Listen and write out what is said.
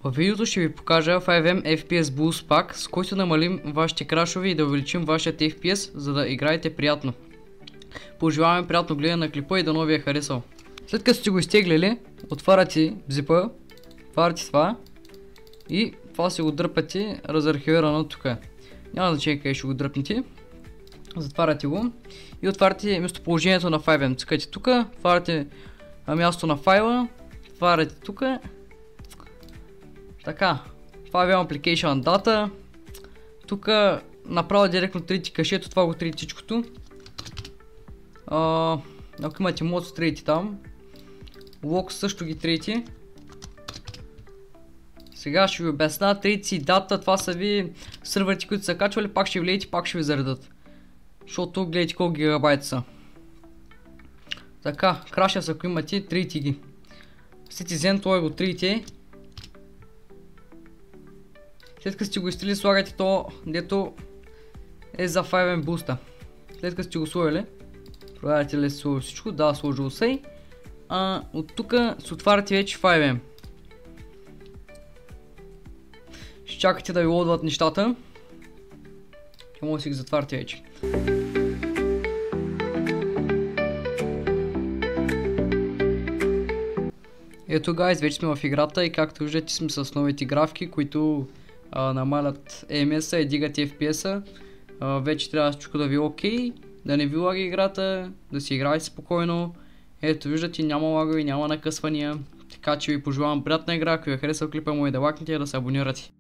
В видеото ще ви покажа 5M FPS Boost Pack, с който намалим вашите крашове и да увеличим вашият FPS, за да играете приятно. Пожелаваме приятно гледане на клипа и да ви е харесал. След като сте го изтеглили, отваряте зипа, отваряте това и това си го дърпате разархивирано тук. Няма значение къде ще го дръпнете. Затваряте го и отваряте местоположението на 5M. Цъкате тук, отваряте място на файла, отваряте тук. Така, 5M Application Data. Тук направо директно трите кашето, това го трите всичкото. Ако имате мод, трите там. Лог също ги трите. Сега ще ви обясна, трите си дата, това са ви сървърите, които са качвали, пак ще влеете, пак ще ви заредат. Защото гледайте колко гигабайта са. Така, краша са, ако имате, трите ги. Citizen, това го трите. След като сте го изтрили, слагайте то, дето е за 5M Boost. След като сте го сложили, проверяте ли сложи всичко, да, сложил се. От тук се отваряте вече 5M. Ще чакате да ви лодват нещата. Ще може да си ги затваряте вече. Ето гайз, вече сме в играта и както виждате сме с новите графики, които намалят EMS-а и дигат FPS-а. Вече трябва всичко да ви е окей, да не ви лага играта, да си играете спокойно. Ето виждате, няма лагове, няма накъсвания. Така че ви пожелавам приятна игра, ако ви е харесал клипа му и да лайкнете и да се абонирате.